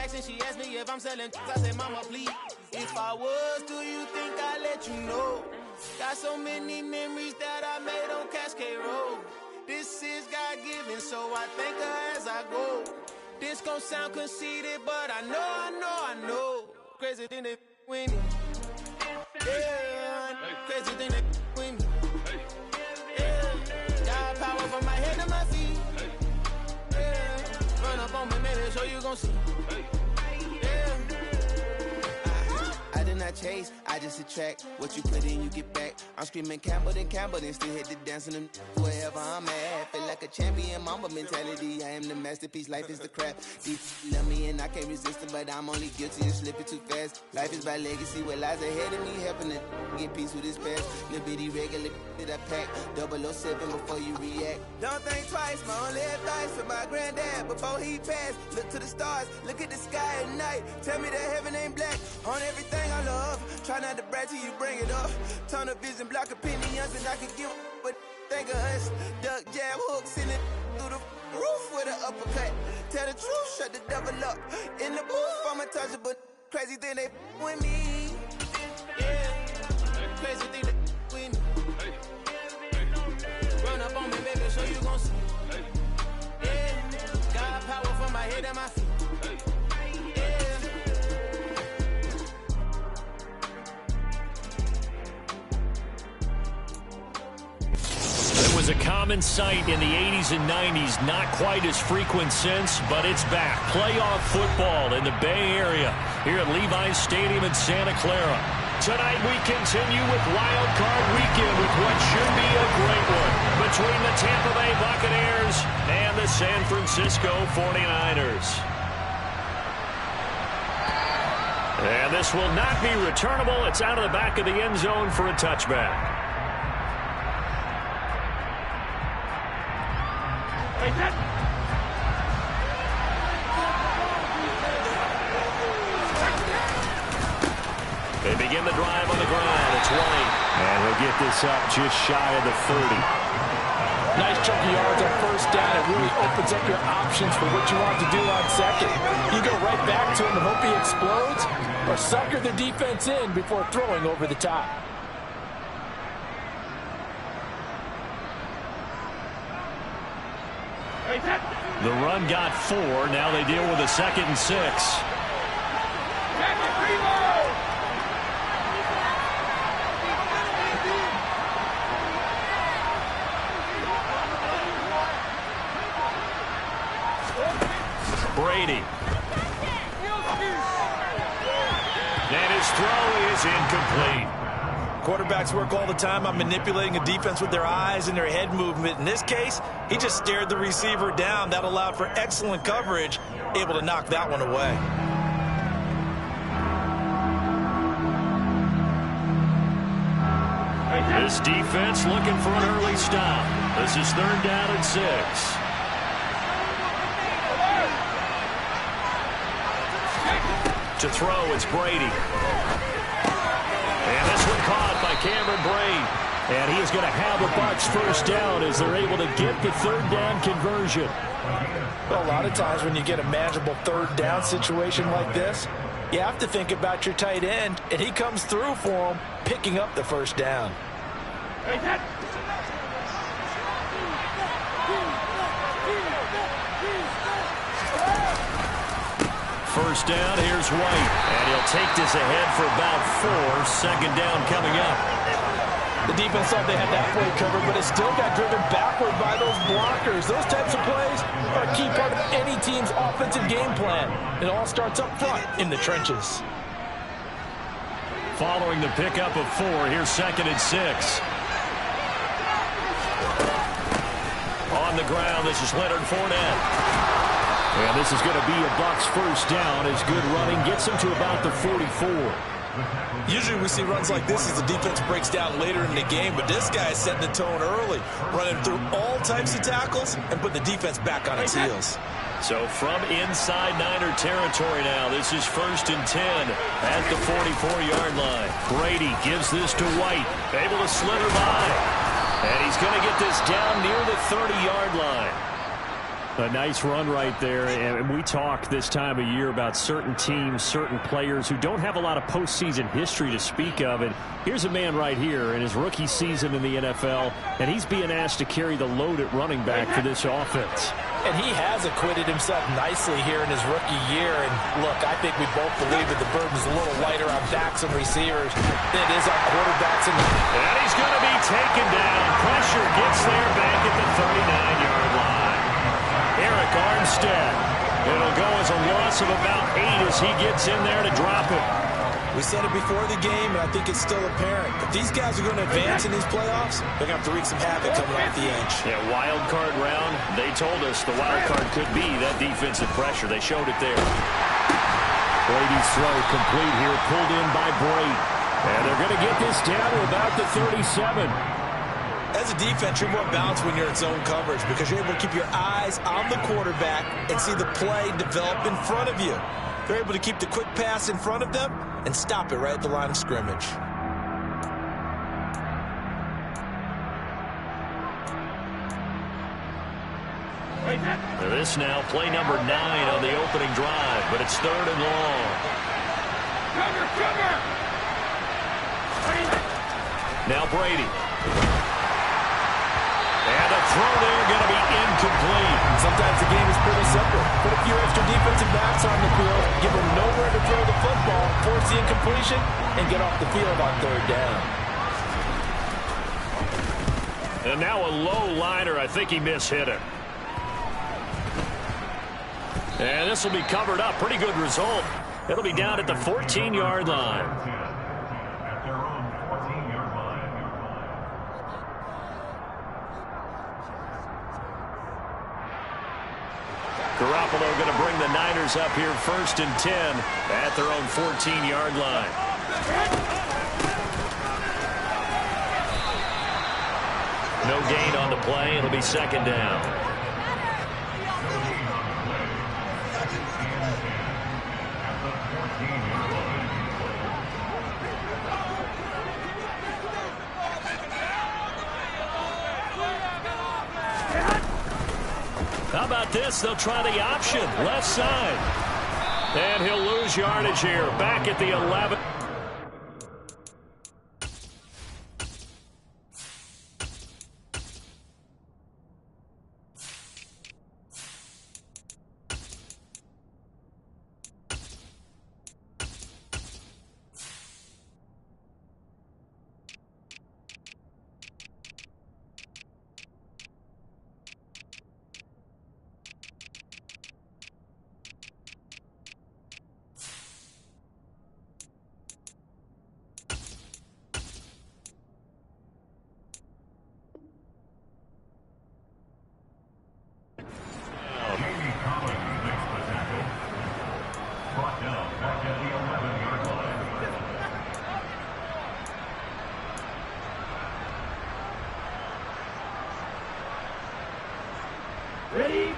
Jackson, she asked me if I'm selling. I said, mama, please. If I was, do you think I'd let you know? Got so many memories that I made on Cascade Road. This is God-given, so I thank her as I go. This gon' sound conceited, but I know. Crazy thing that with me. Yeah, crazy thing that with me. Yeah, got power from my head to my feet. Yeah, run up on me, maybe so you gon' see. Yeah. I did not chase, I just attract. What you put in, you get back. I'm screaming Campbell, then still hit the dance and them wherever I'm at. Feel like a champion, mamba mentality. I am the masterpiece, life is the crap. Deep love me and I can't resist it, but I'm only guilty of slipping too fast. Life is by legacy, what lies ahead of me, helping to get peace with this past. Little bitty regular that I pack, 007 before you react. Don't think twice, my only advice for my granddad before he passed. Look to the stars, look at the sky at night. Tell me that heaven ain't black on everything I love. Try not to brag till you bring it up. Tunnel vision, block opinions, and I can give but think of us. Duck jab hooks in it through the roof with an uppercut. Tell the truth, shut the devil up. In the booth, I'm untouchable. Crazy thing they with me. Yeah, crazy thing they with me. Run up on me, baby, so you gon' see. Yeah, got power from my head and my feet. Was a common sight in the 80s and 90s, not quite as frequent since, but it's back. Playoff football in the Bay Area here at Levi's Stadium in Santa Clara. Tonight we continue with Wild Card Weekend with what should be a great one between the Tampa Bay Buccaneers and the San Francisco 49ers. And this will not be returnable. It's out of the back of the end zone for a touchback. They begin the drive on the ground. It's White. And he'll get this up just shy of the 30. Nice chunk of yards on first down. It really opens up your options for what you want to do on second. You go right back to him and hope he explodes, or sucker the defense in before throwing over the top. The run got 4. Now they deal with a 2nd and 6. Brady. And his throw is incomplete. Quarterbacks work all the time on manipulating a defense with their eyes and their head movement. In this case, he just stared the receiver down. That allowed for excellent coverage, able to knock that one away. This defense looking for an early stop. This is 3rd down and 6. To throw, it's Brady. And this one caught by Cameron Brate. And he is going to have the Bucs first down as they're able to get the 3rd down conversion. Well, a lot of times when you get a manageable 3rd down situation like this, you have to think about your tight end, and he comes through for him, picking up the 1st down. First down, here's White. And he'll take this ahead for about 4. 2nd down coming up. The defense thought they had that play covered, but it still got driven backward by those blockers. Those types of plays are a key part of any team's offensive game plan. It all starts up front in the trenches. Following the pickup of 4, here's 2nd and 6. On the ground, this is Leonard Fournette. And this is going to be a Bucs first down as good running gets him to about the 44. Usually we see runs like this as the defense breaks down later in the game, but this guy is setting the tone early, running through all types of tackles and put the defense back on its heels. So from inside Niner territory now, this is 1st and 10 at the 44-yard line. Brady gives this to White, able to slither by. And he's going to get this down near the 30-yard line. A nice run right there, and we talk this time of year about certain teams, certain players who don't have a lot of postseason history to speak of. And here's a man right here in his rookie season in the NFL, and he's being asked to carry the load at running back for this offense. And he has acquitted himself nicely here in his rookie year. And look, I think we both believe that the burden's a little lighter on backs and receivers than it is on quarterbacks. And he's going to be taken down. Pressure gets there back at the 39-yard line. Eric Armstead. It'll go as a loss of about 8 as he gets in there to drop it. We said it before the game, and I think it's still apparent. If these guys are going to advance in these playoffs, they're going to have to wreak some havoc coming off the edge. Yeah, wild card round. They told us the wild card could be that defensive pressure. They showed it there. Brady's throw complete here, pulled in by Brady. And they're going to get this down to about the 37. As a defense, you're more balanced when you're in zone coverage because you're able to keep your eyes on the quarterback and see the play develop in front of you. They're able to keep the quick pass in front of them and stop it right at the line of scrimmage. This now, play number 9 on the opening drive, but it's 3rd and long. Now Brady. And a throw there going to be incomplete. sometimes the game is pretty simple. Put a few extra defensive backs on the field, give them nowhere to throw the football, force the incompletion, and get off the field on 3rd down. And now a low liner. I think he mishit it. And this will be covered up. Pretty good result. It'll be down at the 14-yard line. Garoppolo going to bring the Niners up here 1st and 10 at their own 14-yard line. No gain on the play. It'll be 2nd down. How about this? They'll try the option. Left side. And he'll lose yardage here. Back at the 11.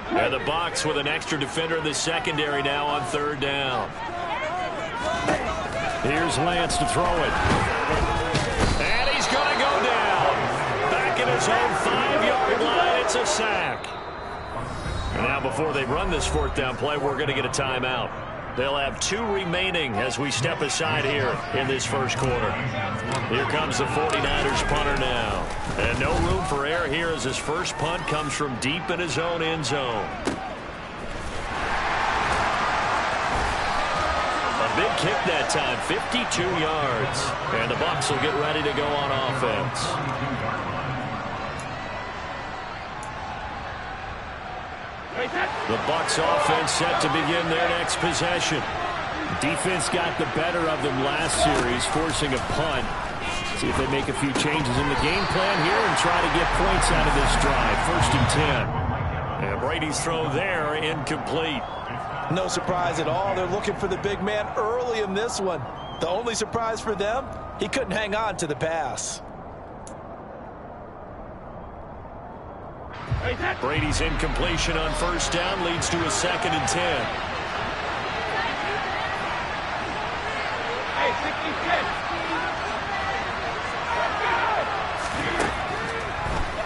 And the Bucs with an extra defender in the secondary now on 3rd down. Here's Lance to throw it. And he's going to go down. Back in his own 5-yard line. It's a sack. And now before they run this 4th down play, we're going to get a timeout. They'll have 2 remaining as we step aside here in this 1st quarter. Here comes the 49ers punter now. And no room for error here as his first punt comes from deep in his own end zone. A big kick that time, 52 yards. And the Bucs will get ready to go on offense. The Bucs offense set to begin their next possession. Defense got the better of them last series, forcing a punt. See if they make a few changes in the game plan here and try to get points out of this drive. 1st and 10. And Brady's throw there, incomplete. No surprise at all. They're looking for the big man early in this one. The only surprise for them, he couldn't hang on to the pass. Brady's incompletion on 1st down leads to a 2nd and 10.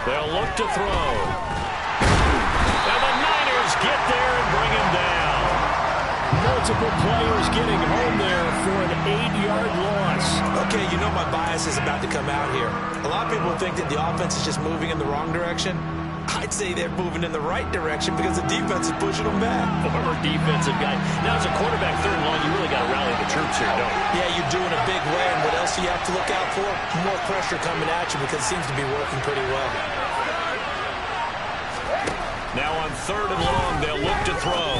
They'll look to throw. And the Niners multiple players getting home there for an 8-yard loss. Okay, you know my bias is about to come out here. A lot of people think that the offense is just moving in the wrong direction. I'd say they're moving in the right direction because the defense is pushing them back. Former defensive guy. Now, as a quarterback, third and long, you really got to rally the troops here, don't you? Yeah, you're doing a big way, and what else do you have to look out for? More pressure coming at you because it seems to be working pretty well. Now on third and long, they'll look to throw.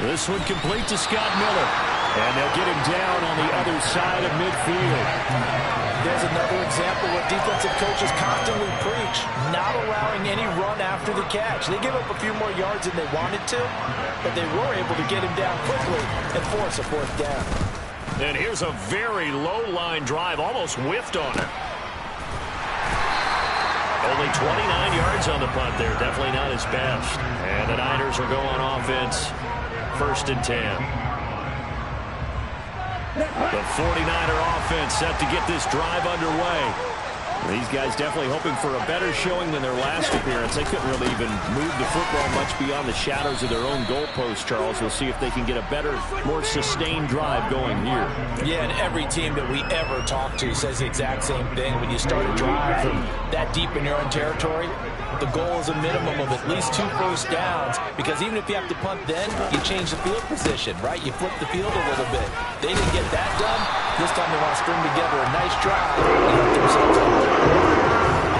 This one complete to Scott Miller. And they'll get him down on the other side of midfield. There's another example where defensive coaches constantly preach, not allowing any run after the catch. They give up a few more yards than they wanted to, but they were able to get him down quickly and force a fourth down. And here's a very low-line drive, almost whiffed on it. Only 29 yards on the punt there, definitely not his best. And the Niners will go on offense, 1st and 10. The 49er offense set to get this drive underway. These guys definitely hoping for a better showing than their last appearance. They couldn't really even move the football much beyond the shadows of their own goalpost, Charles. We'll see if they can get a better, more sustained drive going here. Yeah, and every team that we ever talk to says the exact same thing. When you start a drive from that deep in your own territory, the goal is a minimum of at least 2 first downs, because even if you have to punt then, you change the field position, right? You flip the field a little bit. They didn't get that done. This time they want to string together a nice drive and help themselves out.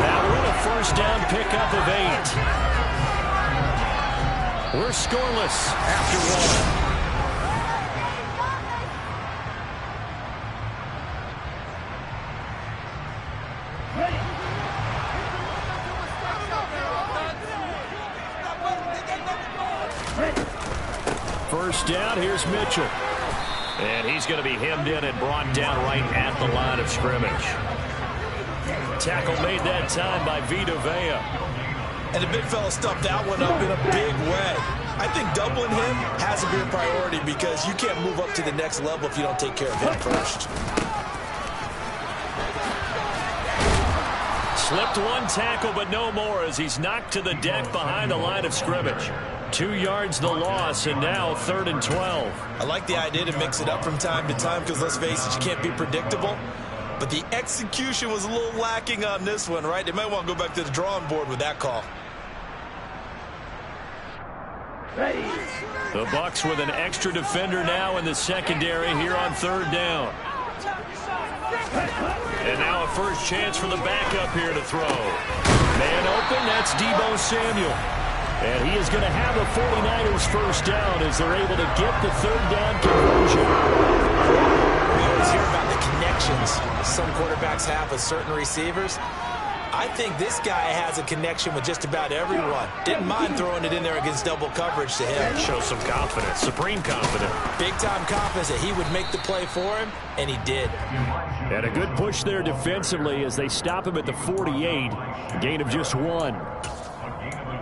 Now we're in a first down pickup of 8. We're scoreless after 1. First down, here's Mitchell. And he's going to be hemmed in and brought down right at the line of scrimmage. Tackle made that time by Vita Vea. And the big fella stuffed that one up in a big way. I think doubling him has to be a priority because you can't move up to the next level if you don't take care of him first. Slipped one tackle, but no more as he's knocked to the deck behind the line of scrimmage. 2 yards the loss, and now 3rd and 12. I like the idea to mix it up from time to time because, let's face it, you can't be predictable. But the execution was a little lacking on this one, right? They might want to go back to the drawing board with that call. The Bucs with an extra defender now in the secondary here on 3rd down. And now a first chance for the backup here to throw. Man open, that's Deebo Samuel. And he is going to have the 49ers first down as they're able to get the 3rd down conversion. We always hear about the connections some quarterbacks have with certain receivers. I think this guy has a connection with just about everyone. Didn't mind throwing it in there against double coverage to him. Shows some confidence, supreme confidence. Big-time confidence that he would make the play for him, and he did. And a good push there defensively as they stop him at the 48. Gain of just 1.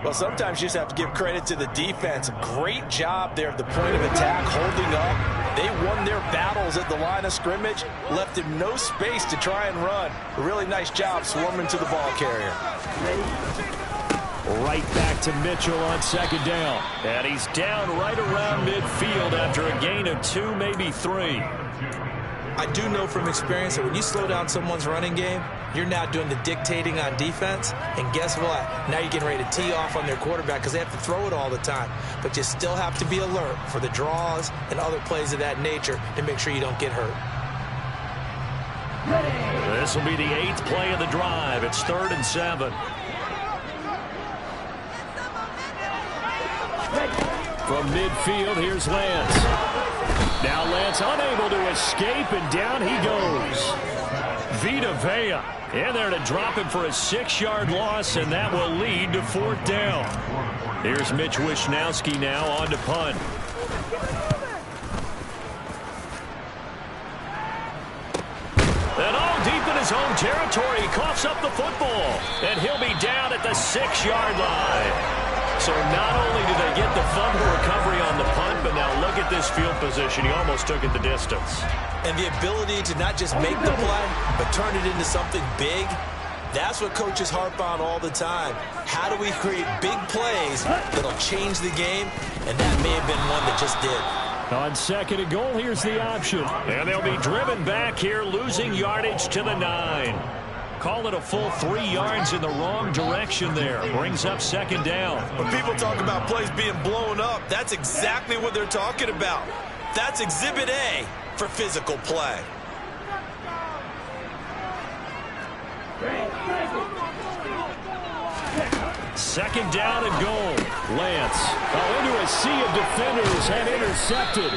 Well, sometimes you just have to give credit to the defense. Great job there at the point of attack, holding up. They won their battles at the line of scrimmage, left him no space to try and run. A really nice job swarming to the ball carrier. Right back to Mitchell on 2nd down. And he's down right around midfield after a gain of 2, maybe 3. I do know from experience that when you slow down someone's running game, you're now doing the dictating on defense. And guess what? Now you're getting ready to tee off on their quarterback because they have to throw it all the time. But you still have to be alert for the draws and other plays of that nature to make sure you don't get hurt. This will be the 8th play of the drive. It's 3rd and 7. From midfield, here's Lance. Now Lance unable to escape, and down he goes. Vita Vea in there to drop him for a 6-yard loss, and that will lead to 4th down. Here's Mitch Wishnowsky now on to punt. And all deep in his own territory, he coughs up the football, and he'll be down at the 6-yard line. So not only did they get the fumble recovery on the punt, but now look at this field position. He almost took it the distance. And the ability to not just make the play, but turn it into something big, that's what coaches harp on all the time. How do we create big plays that'll change the game? And that may have been one that just did. On second and goal, here's the option. And they'll be driven back here, losing yardage to the 9. Call it a full 3 yards in the wrong direction there. Brings up second down. When people talk about plays being blown up, that's exactly what they're talking about. That's Exhibit A for physical play. Second down and goal. Lance into a sea of defenders and intercepted.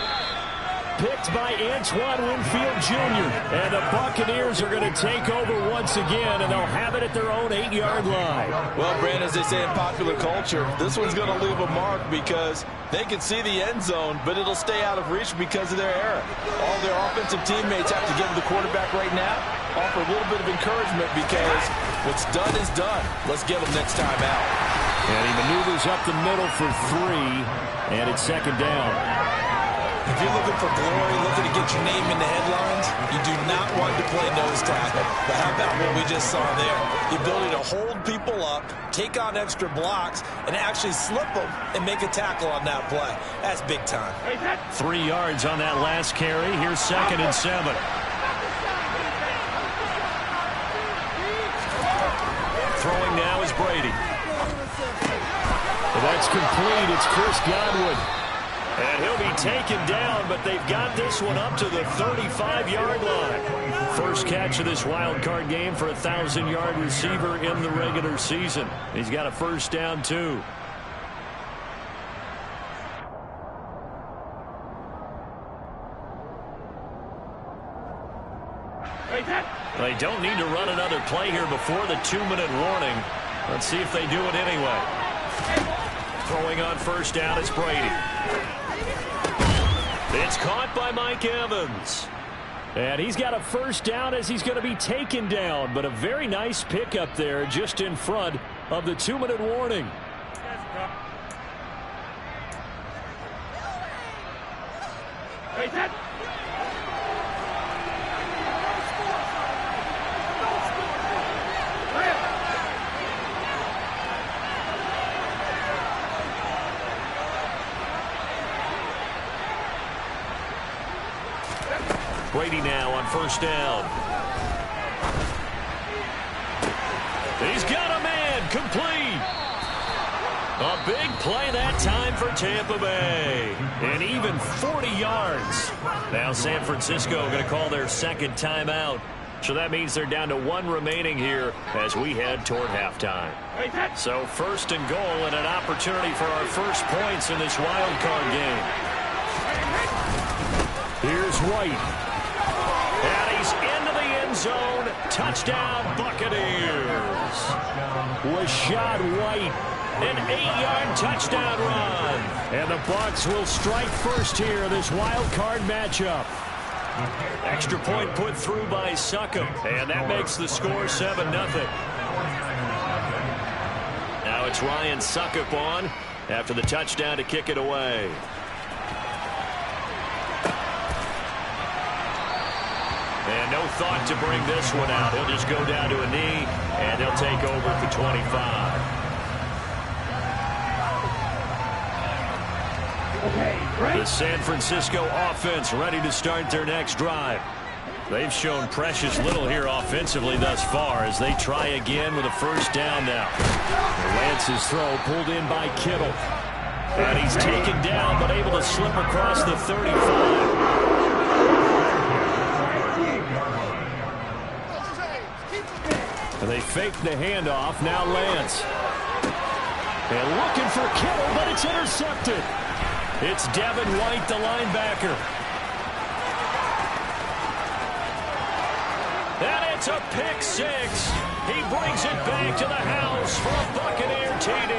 Picked by Antoine Winfield Jr. And the Buccaneers are going to take over once again, and they'll have it at their own 8-yard line. Well, Brandon, as they say in popular culture, this one's going to leave a mark because they can see the end zone, but it'll stay out of reach because of their error. All their offensive teammates have to give the quarterback right now, offer a little bit of encouragement because what's done is done. Let's get them next time out. And he maneuvers up the middle for 3, and it's second down. If you're looking for glory, looking to get your name in the headlines, you do not want to play nose tackle. But how about what we just saw there? The ability to hold people up, take on extra blocks, and actually slip them and make a tackle on that play. That's big time. 3 yards on that last carry. Here's second and 7. Throwing now is Brady. That's complete. It's Chris Godwin. And he'll be taken down, but they've got this one up to the 35-yard line. First catch of this wild card game for a 1,000-yard receiver in the regular season. He's got a first down, too. They don't need to run another play here before the 2-minute warning. Let's see if they do it anyway. Throwing on first down is Brady. It's caught by Mike Evans. And he's got a first down as he's going to be taken down. But a very nice pickup there just in front of the 2-minute warning. Brady now on first down. He's got a man, complete. A big play that time for Tampa Bay. And even 40 yards. Now San Francisco going to call their second timeout. So that means they're down to 1 remaining here as we head toward halftime. So first and goal and an opportunity for our first points in this wild card game. Here's White. And he's into the end zone. Touchdown, Buccaneers. Rachaad White, an 8-yard touchdown run. And the Bucs will strike first here, this wild card matchup. Extra point put through by Succop. And that makes the score 7-0. Now it's Ryan Succop on after the touchdown to kick it away. And no thought to bring this one out. He'll just go down to a knee, and he'll take over at the 25. The San Francisco offense ready to start their next drive. They've shown precious little here offensively thus far as they try again with a first down now. Lance's throw pulled in by Kittle. And he's taken down, but able to slip across the 35. And they fake the handoff. Now Lance. And looking for Kittle, but it's intercepted. It's Devin White, the linebacker. And it's a pick six. He brings it back to the house for a Buccaneer TD.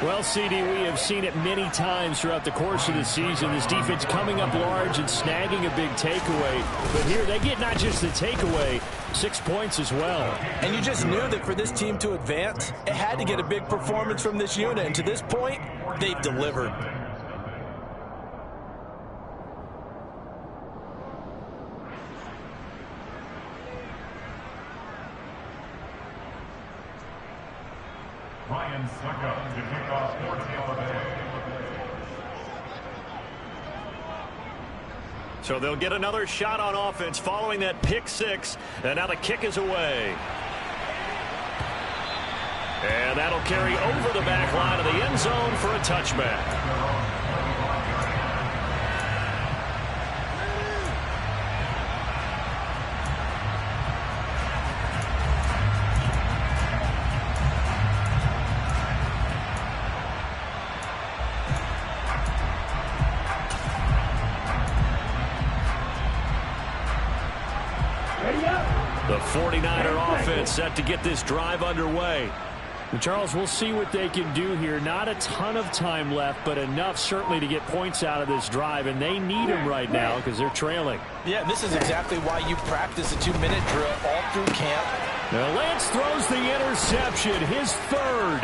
Well, CD, we have seen it many times throughout the course of the season. This defense coming up large and snagging a big takeaway. But here they get not just the takeaway, 6 points as well. And you just knew that for this team to advance, it had to get a big performance from this unit. And to this point, they've delivered. Ryan Succop to kick off for Tampa Bay. So they'll get another shot on offense following that pick six. And now the kick is away. And that'll carry over the back line of the end zone for a touchback. The 49er offense set to get this drive underway. And Charles, we'll see what they can do here. Not a ton of time left, but enough certainly to get points out of this drive, and they need them right now because they're trailing. Yeah, this is exactly why you practice a 2-minute drill all through camp. Now Lance throws the interception, his third.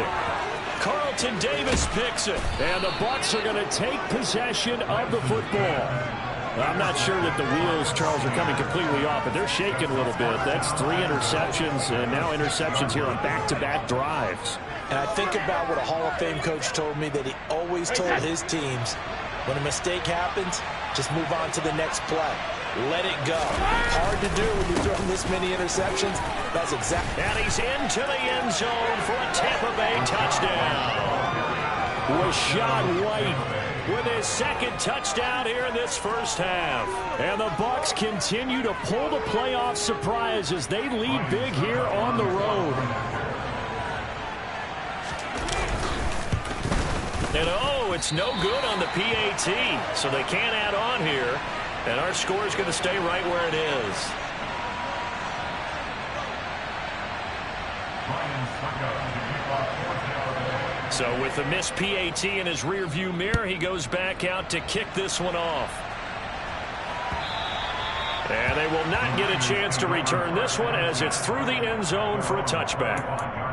Carlton Davis picks it. And the Bucs are going to take possession of the football. I'm not sure that the wheels, Charles, are coming completely off, but they're shaking a little bit. That's 3 interceptions, and now interceptions here on back-to-back drives. And I think about what a Hall of Fame coach told me, that he always told his teams, when a mistake happens, just move on to the next play. Let it go. Hard to do when you're throwing this many interceptions. That's exactly. And he's into the end zone for a Tampa Bay touchdown. Rachaad White with his second touchdown here in this first half. And the Bucs continue to pull the playoff surprise as they lead big here on the road. And it's no good on the PAT, so they can't add on here. And our score is going to stay right where it is. So with the missed PAT in his rearview mirror, he goes back out to kick this one off. And they will not get a chance to return this one as it's through the end zone for a touchback.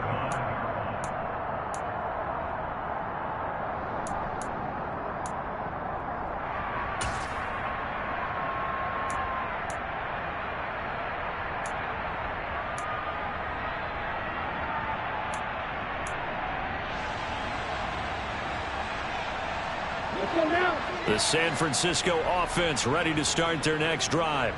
The San Francisco offense ready to start their next drive.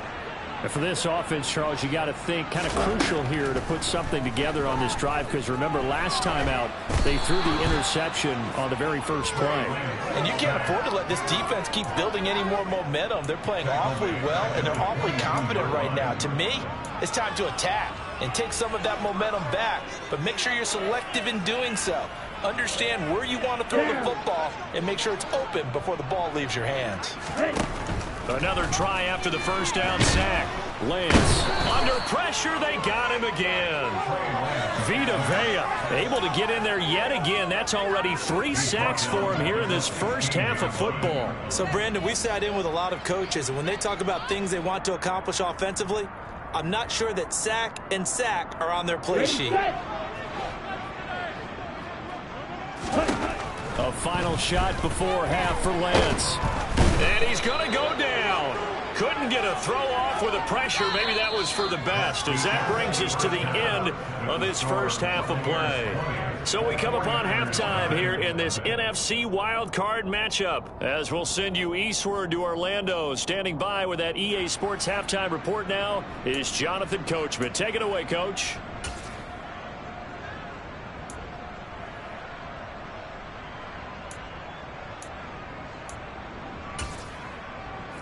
And for this offense, Charles, you got to think kind of crucial here to put something together on this drive, because remember last time out they threw the interception on the very first play. And you can't afford to let this defense keep building any more momentum. They're playing awfully well, and they're awfully confident right now. To me, it's time to attack and take some of that momentum back, but make sure you're selective in doing so. Understand where you want to throw the football and make sure it's open before the ball leaves your hands. Another try after the first down sack. Lance under pressure, they got him again. Vita Vea able to get in there yet again. That's already 3 sacks for him here in this first half of football. So, Brandon, we sat in with a lot of coaches, and when they talk about things they want to accomplish offensively, I'm not sure that sack and sack are on their play sheet. A final shot before half for Lance. And he's going to go down. Couldn't get a throw off with the pressure. Maybe that was for the best, as that brings us to the end of this first half of play. So we come upon halftime here in this NFC wildcard matchup, as we'll send you eastward to Orlando. Standing by with that EA Sports halftime report now is Jonathan Coachman. Take it away, Coach.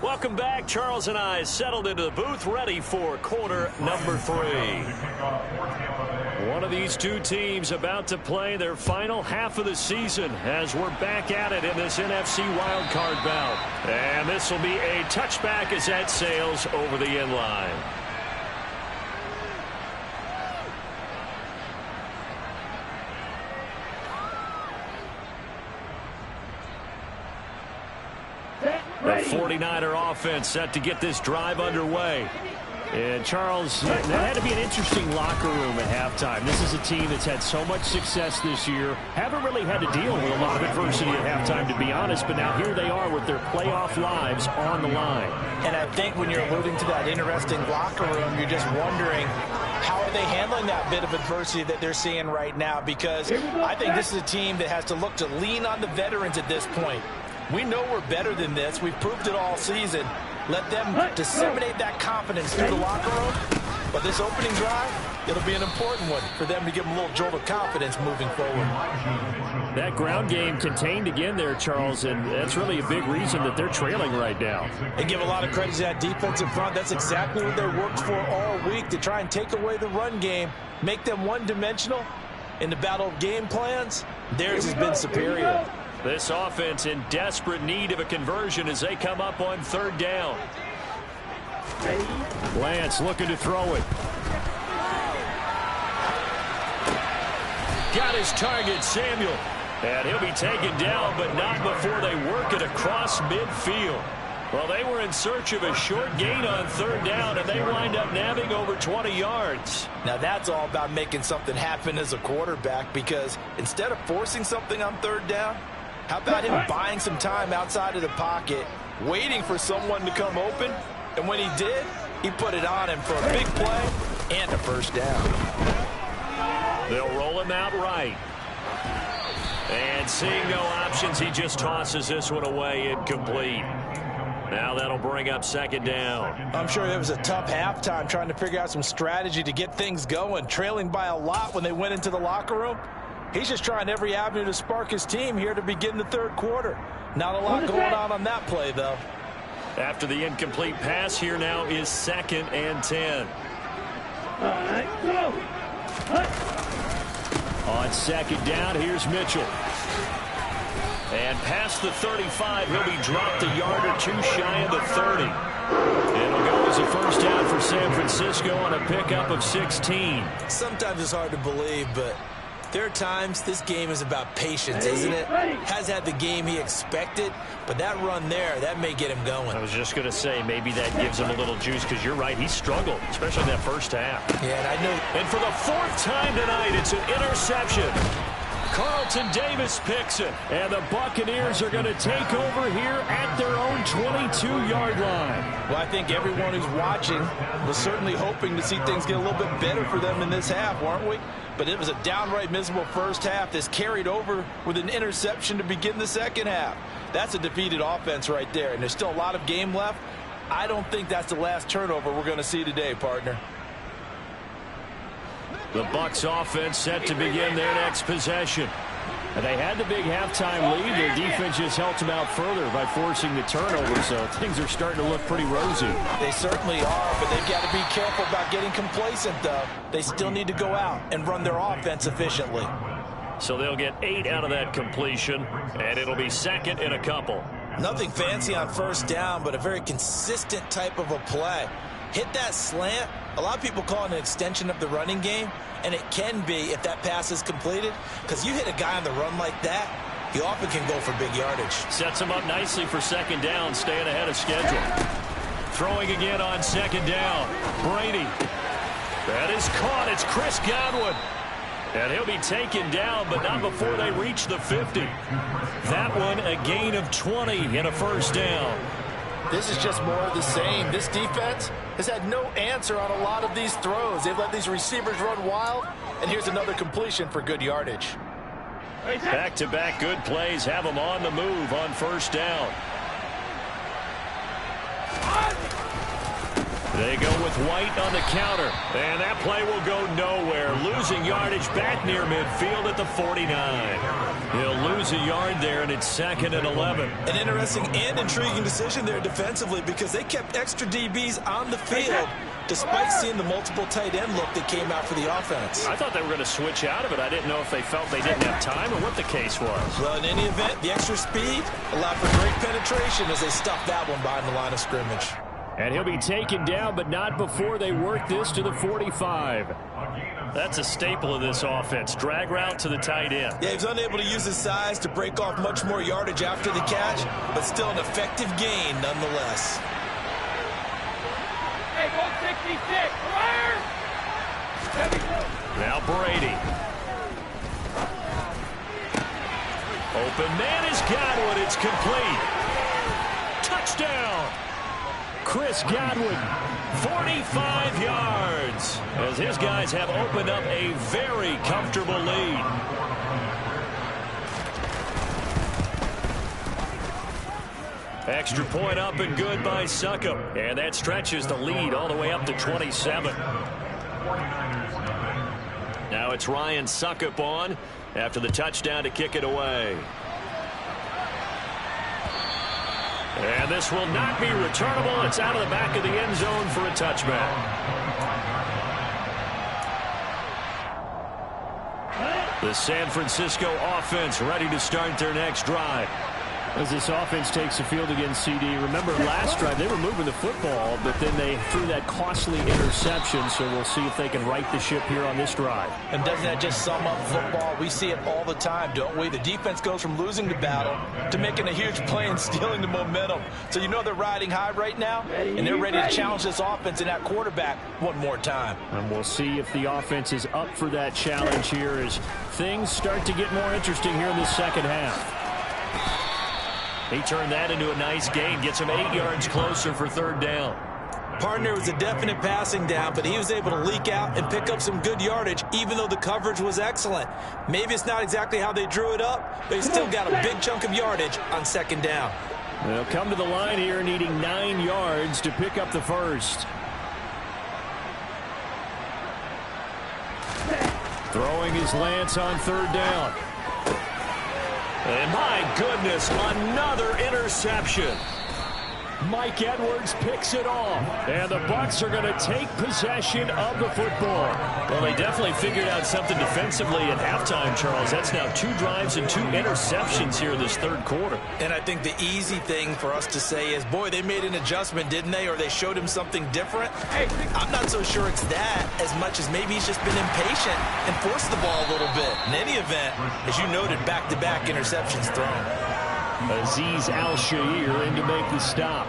Welcome back. Charles and I settled into the booth, ready for quarter number 3. One of these two teams about to play their final half of the season as we're back at it in this NFC wildcard bout. And this will be a touchback as that sails over the end line. The 49er offense set to get this drive underway. And Charles, that had to be an interesting locker room at halftime. This is a team that's had so much success this year. Haven't really had to deal with a lot of adversity at halftime, to be honest. But now here they are with their playoff lives on the line. And I think when you're alluding to that interesting locker room, you're just wondering, how are they handling that bit of adversity that they're seeing right now? Because I think this is a team that has to look to lean on the veterans at this point. We know we're better than this. We've proved it all season. Let them disseminate that confidence through the locker room. But this opening drive, it'll be an important one for them to give them a little jolt of confidence moving forward. That ground game contained again there, Charles, and that's really a big reason that they're trailing right now. They give a lot of credit to that defensive front. That's exactly what they worked for all week, to try and take away the run game, make them one-dimensional. In the battle of game plans, theirs has been superior. This offense in desperate need of a conversion as they come up on 3rd down. Lance looking to throw it. Got his target, Samuel. And he'll be taken down, but not before they work it across midfield. Well, they were in search of a short gain on 3rd down, and they wind up nabbing over 20 yards. Now, that's all about making something happen as a quarterback, because instead of forcing something on 3rd down, how about him buying some time outside of the pocket, waiting for someone to come open, and when he did, he put it on him for a big play and a 1st down. They'll roll him out right. And seeing no options, he just tosses this one away incomplete. Now that'll bring up 2nd down. I'm sure it was a tough halftime trying to figure out some strategy to get things going, trailing by a lot when they went into the locker room. He's just trying every avenue to spark his team here to begin the 3rd quarter. Not a lot going on that play, though. After the incomplete pass, here now is 2nd and 10. On 2nd down, here's Mitchell. And past the 35, he'll be dropped a yard or two shy of the 30. It'll go as a 1st down for San Francisco on a pickup of 16. Sometimes it's hard to believe, but there are times this game is about patience, isn't it? Has had the game he expected, but that run there, that may get him going. I was just going to say, maybe that gives him a little juice, because you're right, he struggled, especially in that 1st half. Yeah, and I know. And for the 4th time tonight, it's an interception. Carlton Davis picks it. And the Buccaneers are going to take over here at their own 22-yard line. Well, I think everyone who's watching was certainly hoping to see things get a little bit better for them in this half, weren't we? But it was a downright miserable 1st half. This carried over with an interception to begin the 2nd half. That's a defeated offense right there, and there's still a lot of game left. I don't think that's the last turnover we're going to see today, partner. The Bucs offense set to begin their next possession. And they had the big halftime lead. Their defense just helped them out further by forcing the turnover, so things are starting to look pretty rosy. They certainly are, but they've got to be careful about getting complacent, though. They still need to go out and run their offense efficiently. So they'll get 8 out of that completion, and it'll be 2nd and a couple. Nothing fancy on 1st down, but a very consistent type of a play. Hit that slant. A lot of people call it an extension of the running game, and it can be if that pass is completed, because you hit a guy on the run like that, he often can go for big yardage. Sets him up nicely for 2nd down, staying ahead of schedule. Throwing again on 2nd down. Brady. That is caught. It's Chris Godwin. And he'll be taken down, but not before they reach the 50. That one a gain of 20 and a 1st down. This is just more of the same. This defense has had no answer on a lot of these throws. They've let these receivers run wild, and here's another completion for good yardage. Back-to-back good plays have them on the move on 1st down. They go with White on the counter, and that play will go nowhere. Losing yardage back near midfield at the 49. He'll lose a yard there, and it's 2nd and 11. An interesting and intriguing decision there defensively, because they kept extra DBs on the field despite seeing the multiple tight end look that came out for the offense. I thought they were going to switch out of it. I didn't know if they felt they didn't have time or what the case was. Well, in any event, the extra speed allowed for great penetration as they stuffed that one behind the line of scrimmage. And he'll be taken down, but not before they work this to the 45. That's a staple of this offense. Drag route to the tight end. Yeah, he's unable to use his size to break off much more yardage after the catch, but still an effective gain nonetheless. Hey, 166, fire! Now Brady. Open man is Godwin. It's complete. Touchdown. Chris Godwin, 45 yards, as his guys have opened up a very comfortable lead. Extra point up and good by Succop. And that stretches the lead all the way up to 27. Now it's Ryan Succop on after the touchdown to kick it away. And this will not be returnable. It's out of the back of the end zone for a touchback. The San Francisco offense ready to start their next drive. As this offense takes the field against CD, remember last drive they were moving the football, but then they threw that costly interception, so we'll see if they can right the ship here on this drive. And doesn't that just sum up football? We see it all the time, don't we? The defense goes from losing the battle to making a huge play and stealing the momentum. So you know they're riding high right now, and they're ready to challenge this offense and that quarterback one more time. And we'll see if the offense is up for that challenge here as things start to get more interesting here in the second half. He turned that into a nice gain, gets him 8 yards closer for third down. Partner was a definite passing down, but he was able to leak out and pick up some good yardage, even though the coverage was excellent. Maybe it's not exactly how they drew it up, but he still got a big chunk of yardage on second down. They'll come to the line here needing 9 yards to pick up the first. Throwing his Lance on third down. And my goodness, another interception. Mike Edwards picks it off. And the Bucs are going to take possession of the football. Well, they definitely figured out something defensively at halftime, Charles. That's now 2 drives and 2 interceptions here this third quarter. And I think the easy thing for us to say is, boy, they made an adjustment, didn't they? Or they showed him something different. I'm not so sure it's that as much as maybe he's just been impatient and forced the ball a little bit. In any event, as you noted, back-to-back interceptions thrown. Azeez Al-Shaair in to make the stop.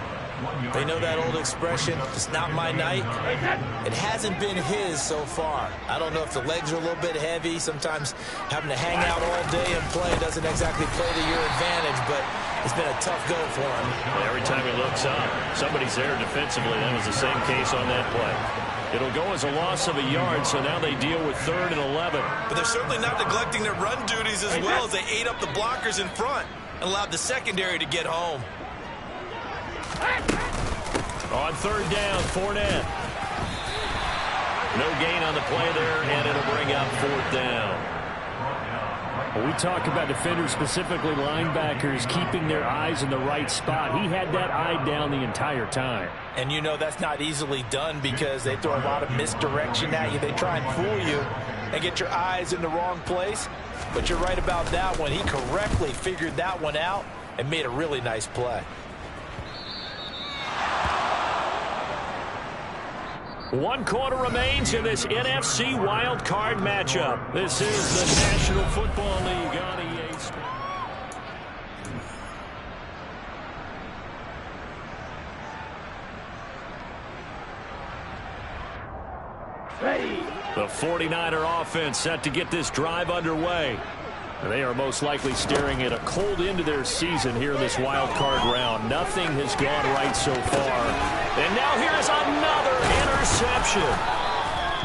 They know that old expression, it's not my night. It hasn't been his so far. I don't know if the legs are a little bit heavy. Sometimes having to hang out all day and play doesn't exactly play to your advantage, but it's been a tough go for him. Every time he looks up, somebody's there defensively. That was the same case on that play. It'll go as a loss of a yard, so now they deal with 3rd and 11. But they're certainly not neglecting their run duties as well as they ate up the blockers in front and allowed the secondary to get home. On third down, Fournette. No gain on the play there, and it'll bring up 4th down. Well, we talk about defenders, specifically linebackers, keeping their eyes in the right spot. He had that eye down the entire time. And you know that's not easily done because they throw a lot of misdirection at you. They try and fool you and get your eyes in the wrong place. But you're right about that one. He correctly figured that one out and made a really nice play. 1 quarter remains in this NFC Wild Card matchup. This is the National Football League on EA Sports. The 49er offense set to get this drive underway. They are most likely staring at a cold end to their season here in this wild card round. Nothing has gone right so far. And now here's another interception.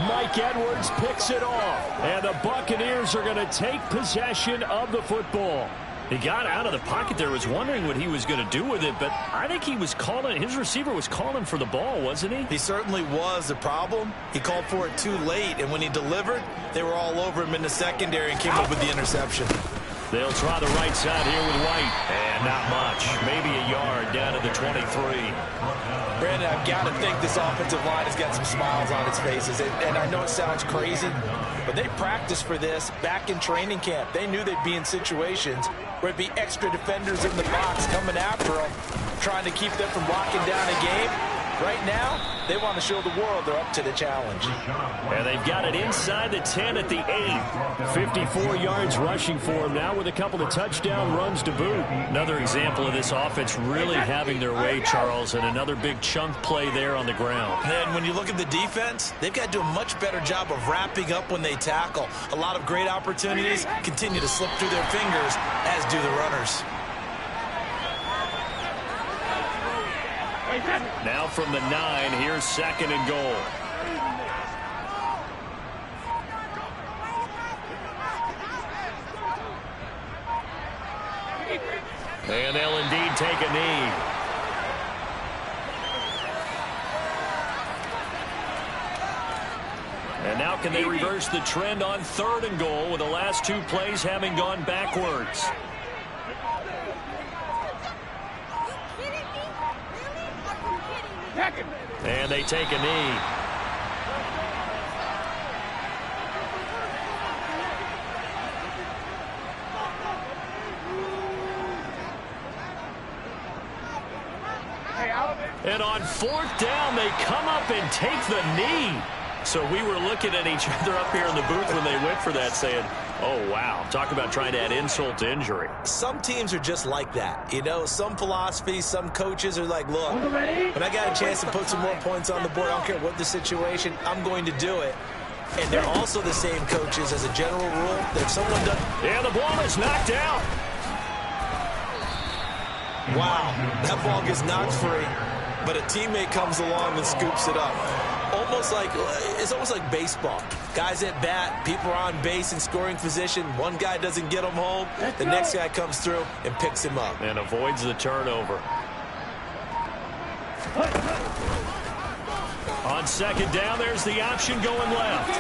Mike Edwards picks it off. And the Buccaneers are going to take possession of the football. He got out of the pocket there, was wondering what he was going to do with it, but I think he was calling, his receiver was calling for the ball, wasn't he? He certainly was. The problem, he called for it too late, and when he delivered, they were all over him in the secondary and came up with the interception. They'll try the right side here with White, and not much. Maybe a yard down to the 23. Brandon, I've got to think this offensive line has got some smiles on its faces. And I know it sounds crazy, but they practiced for this back in training camp. They knew they'd be in situations where it'd be extra defenders in the box coming after them, trying to keep them from locking down a game. Right now, they want to show the world they're up to the challenge. And they've got it inside the 10 at the 8. 54 yards rushing for him now with a couple of touchdown runs to boot. Another example of this offense really having their way, Charles, and another big chunk play there on the ground. And when you look at the defense, they've got to do a much better job of wrapping up when they tackle. A lot of great opportunities continue to slip through their fingers, as do the runners. Now from the 9, here's 2nd and goal. And they'll indeed take a knee. And now can they reverse the trend on 3rd and goal with the last 2 plays having gone backwards? And they take a knee. And on 4th down, they come up and take the knee. So we were looking at each other up here in the booth when they went for that saying, oh, wow. Talk about trying to add insult to injury. Some teams are just like that. You know, some philosophies, some coaches are like, look, when I got a chance to put some more points on the board, I don't care what the situation, I'm going to do it. And they're also the same coaches as a general rule that if someone does... Yeah, the ball is knocked out. Wow, that ball gets knocked free, but a teammate comes along and scoops it up. It's almost like baseball. Guys at bat, people are on base in scoring position. One guy doesn't get him home. The next guy comes through and picks him up. And avoids the turnover. On 2nd down, there's the option going left.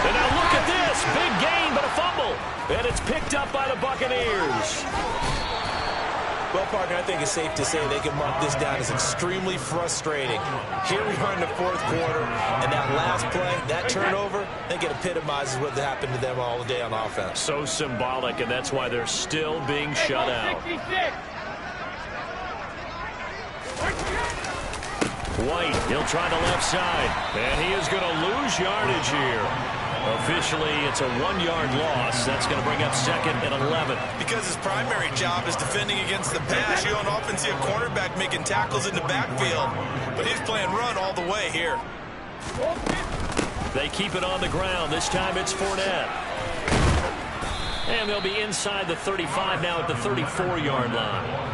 And now look at this. Big gain, but a fumble. And it's picked up by the Buccaneers. Well, partner, I think it's safe to say they can mark this down as extremely frustrating. Here we are in the 4th quarter, and that last play, that turnover, I think it epitomizes what happened to them all day on offense. So symbolic, and that's why they're still being shut out. White, he'll try the left side, and he is going to lose yardage here. Officially, it's a 1-yard loss. That's going to bring up 2nd and 11. Because his primary job is defending against the pass. You don't often see a quarterback making tackles in the backfield. But he's playing run all the way here. They keep it on the ground. This time it's Fournette. And they'll be inside the 35 now at the 34-yard line.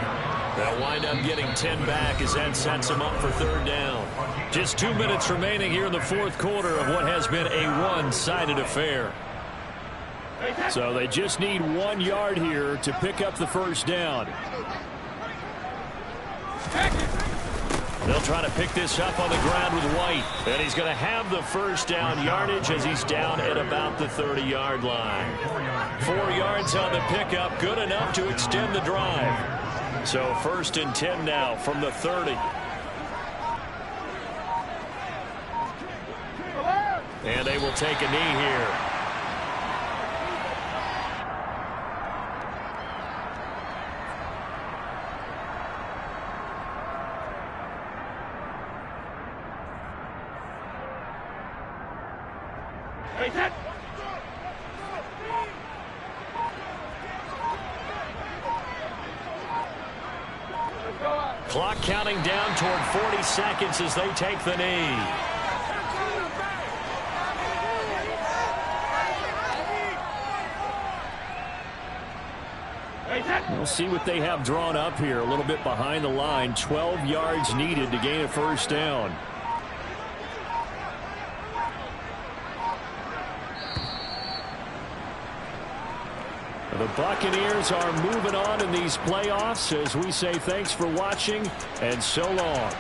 They'll wind up getting 10 back as that sets them up for 3rd down. Just 2 minutes remaining here in the 4th quarter of what has been a one-sided affair. So they just need 1 yard here to pick up the 1st down. They'll try to pick this up on the ground with White. And he's going to have the 1st down yardage as he's down at about the 30-yard line. 4 yards on the pickup, good enough to extend the drive. So 1st and 10 now from the 30. And they will take a knee here. Clock counting down toward 40 seconds as they take the knee. We'll see what they have drawn up here a little bit behind the line. 12 yards needed to gain a 1st down. The Buccaneers are moving on in these playoffs as we say thanks for watching and so long.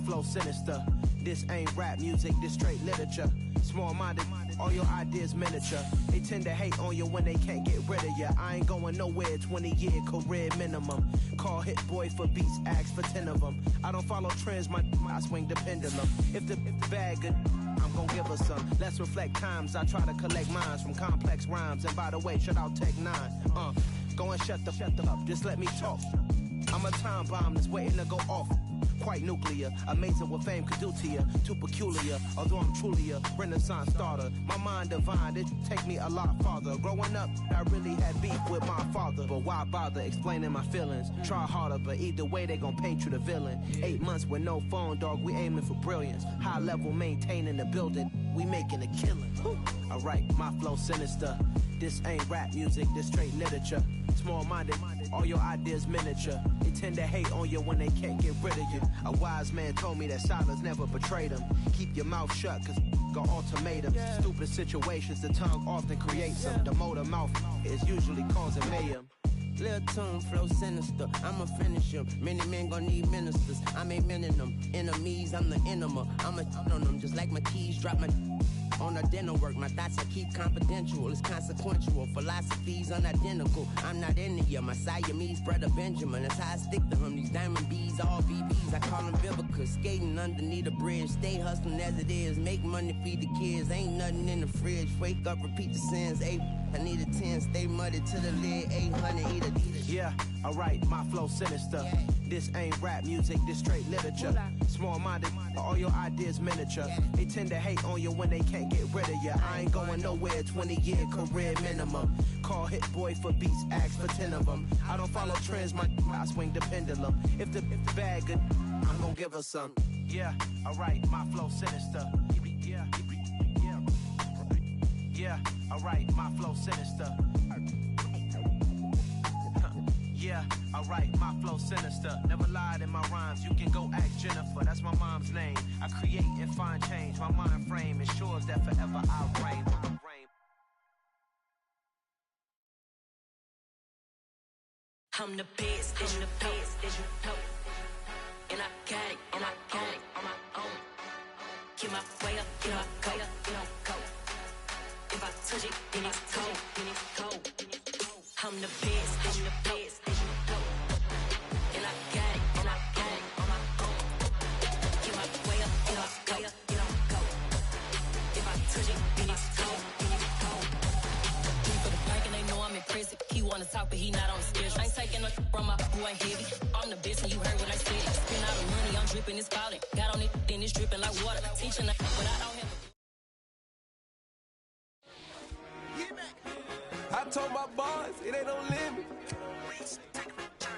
flow sinister. This ain't rap music, this straight literature. Small-minded, all your ideas miniature. They tend to hate on you when they can't get rid of you. I ain't going nowhere, 20-year career minimum. Call Hit Boy for beats, ask for 10 of them. I don't follow trends, I swing the pendulum. If the bag good, I'm gon' give her some. Let's reflect times, I try to collect minds from complex rhymes. And by the way, shout out Tech 9. Go and shut the up, just let me talk. I'm a time bomb that's waiting to go off. Quite nuclear, amazing what fame could do to you. Too peculiar, although I'm truly a renaissance starter. My mind divine, it take me a lot farther. Growing up, I really had beef with my father. But why bother explaining my feelings? Try harder, but either way they gon' paint you the villain. 8 months with no phone, dog, we aiming for brilliance. High level maintaining the building, we making a killing. Alright, my flow sinister. This ain't rap music, this straight literature. Small-minded, all your ideas miniature. They tend to hate on you when they can't get rid of you. A wise man told me that silence never betrayed him. Keep your mouth shut, cause got ultimatums. Stupid situations, the tongue often creates them. The motor mouth is usually causing mayhem. Lil' tune, flow sinister, I'ma finish him. Many men gon' need ministers, I'm aiming them. Enemies, I'm the enema. I'ma on them, just like my keys, drop my on a dinner work. My thoughts I keep confidential, it's consequential. Philosophies unidentical, I'm not in it yet. My Siamese brother Benjamin, that's how I stick to him. These diamond bees, all BBs, I call them Vivica. Skating underneath a bridge, stay hustling as it is. Make money, feed the kids, ain't nothing in the fridge. Wake up, repeat the sins, I need a 10, stay muddy to the lid, 800, eat a. Yeah, alright, my flow sinister. This ain't rap music, this straight literature. Small-minded, all your ideas miniature. They tend to hate on you when they can't get rid of you. I ain't going nowhere, 20-year career minimum. Call Hit Boy for beats, ask for 10 of them. I don't follow trends, I swing the pendulum. If the bag good, I'm gon' give her some. Yeah, alright, my flow sinister. Yeah, alright, my flow sinister. Yeah, alright, my flow sinister. Never lied in my rhymes, you can go ask Jennifer. That's my mom's name. I create and find change. My mind frame ensures that forever I reign. I'm the best, I'm the best, and I got it, and I got it on my own. Get my way up, get my go, go. If I touch it, then it's cold, I'm the best, I'm the best, and I got it on my own. Get my way up, get my go. If I touch it, then it's cold, for the bank and they know I'm impressive. He wanna talk, but he not on the schedule. I ain't taking no from my boy, ain't heavy. I'm the best, and you heard what I said. Spend all the money, I'm dripping, it's falling. Got on it, then it's dripping like water. Teaching but I don't have. I told my boys, it ain't no limit.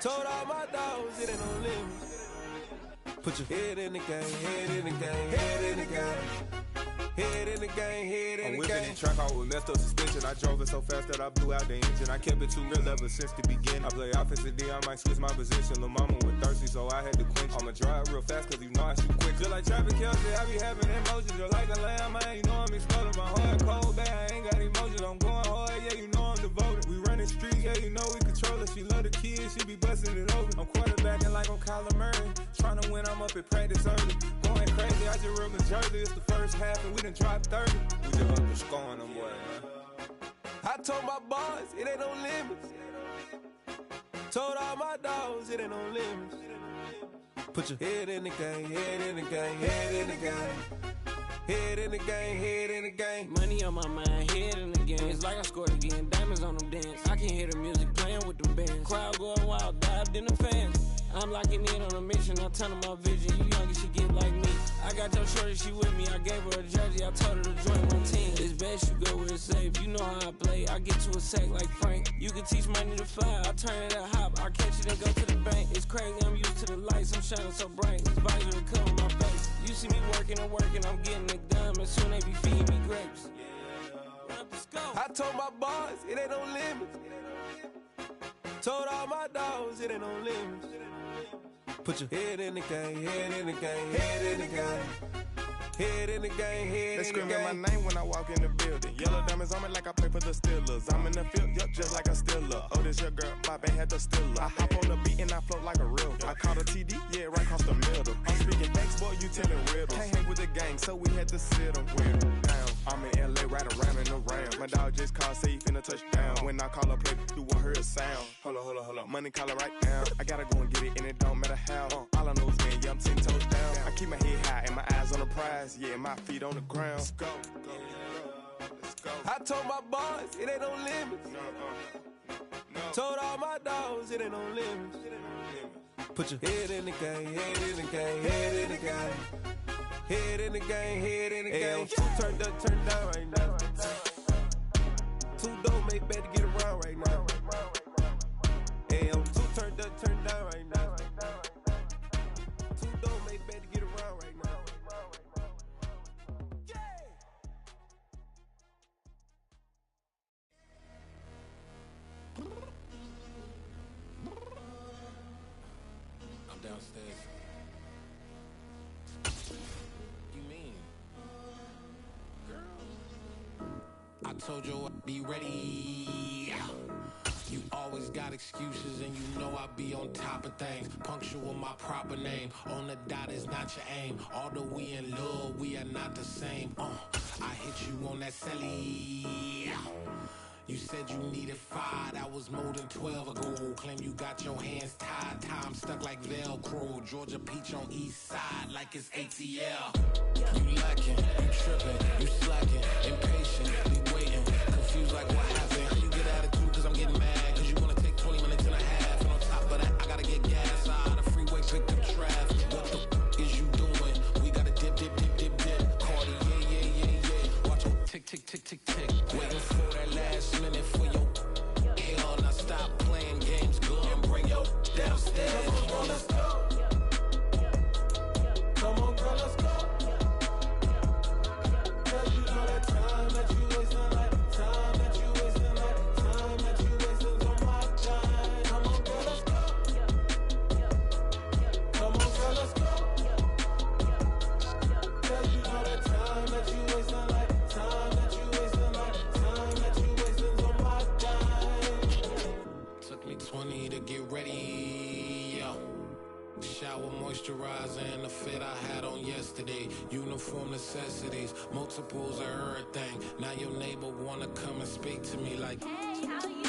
Told all my dogs, it ain't no limit. Put your head in the game, head in the game, head in the game. Head in the game, head in the game. I'm whipping the track out with messed up suspension. I drove it so fast that I blew out the engine. I kept it too real ever since the beginning. I play offensive D, I might switch my position. Lil' mama was thirsty, so I had to quench. I'ma drive real fast, cause you know I shoot quick. Just like Travis Kelce, I be having emotions. Just like a lamb, man, you know I'm exploding. My heart cold, bad, I ain't got emotions. I'm going hard, yeah, you know I'm devoted. We running street, yeah, you know we control it. She love the kids, she be busting it open. I'm quarterbacking like I'm Kyler Murray. Trying to win, I'm up at practice early. Going crazy, I just rub in Jersey. It's the first half, and we done dropped 30. We just up to scoring them, boy, man. I told my boys, it ain't no limits. Told all my dogs, it ain't no limits. Put your head in the game, head in the game, head in the game. Head in the game, head in the game. Money on my mind, head in the game. It's like I scored again, diamonds on them dance. I can hear the music playing with them bands. Crowd going wild, dived in the fans. I'm locking in on a mission, I'm telling my vision. You young, she get like me. I got your shorty, she with me. I gave her a jersey, I told her to join my team. It's best you go where it's safe. You know how I play, I get to a sack like Frank. You can teach money to fly, I turn it at hop. I catch it and go to the bank. It's crazy, I'm used to the lights, I'm shining so bright. This visor to cover my face. You see me working and working, I'm getting it done. And soon they be feeding me grapes. I told my boys, it ain't no limits. Told all my dogs, it ain't no limits. Put your head in the game, head in the game, head in the game. Head in the game, head They in the game. screaming my name when I walk in the building. Yellow diamonds on me like I play for the Steelers. I'm in the field, yup, just like a Steeler. Oh, this your girl, my band had the Steeler. I hop on the beat and I float like a river. I caught a TD, yeah, right across the middle. I'm speaking facts, boy, you telling riddles. Can't hang with the gang, so we had to sit them down. I'm in LA, right around and around. My dog just called, say he finna touchdown. When I call a play, you won't hear a sound. Hold up, money caller right now. I gotta go and get it, and it don't matter how. All I know is when, yeah, I'm 10 toes down. I keep my head high and my eyes on the prize. Yeah, my feet on the ground. Let's go. I told my boys, it ain't no limits. Told all my dogs, it ain't no limits. Put your head in the game, head in the game, head in the game. Head in the game, head in the game. Two turned up, turned down right now. Two dope make better get around right now. Hey, two turned up, turned down right now. Two dope make better get around right now. I'm downstairs. You mean? Girl. I told you I'd be ready. You always got excuses and you know I be on top of things. Punctual my proper name. On the dot is not your aim. Although we in love, we are not the same. I hit you on that celly. You said you needed 5, that was more than 12 ago. Claim you got your hands tied, time stuck like Velcro. Georgia Peach on east side like it's ATL. You lacking, you tripping, you slacking, impatient, be waiting, confused like what happened. You get attitude cause I'm getting mad, cause you wanna take 20 minutes and a half. And on top of that, I gotta get gas out of the freeway, pick up traffic. What the f is you doing? We gotta dip. Cardi, yeah. Watch your tick. Waiting for that last minute for your hell. Now stop playing games, girl, and bring your downstairs. Come on, let's go. Come on, girl, let's go. Cause you know that time that you wasting, like time that you wasting, like time that you wasting on my time. Come on, girl, let's go. Come on, girl, let's go. Cause you know that time that you wasting, like time that you wasting, like time that you wasting on my time. Took me 20 to get ready, yo. Shower moisturizer and the fit I had on yesterday. Uniform necessities, multiples of everything. Now your neighbor wanna come and speak to me like, hey, how you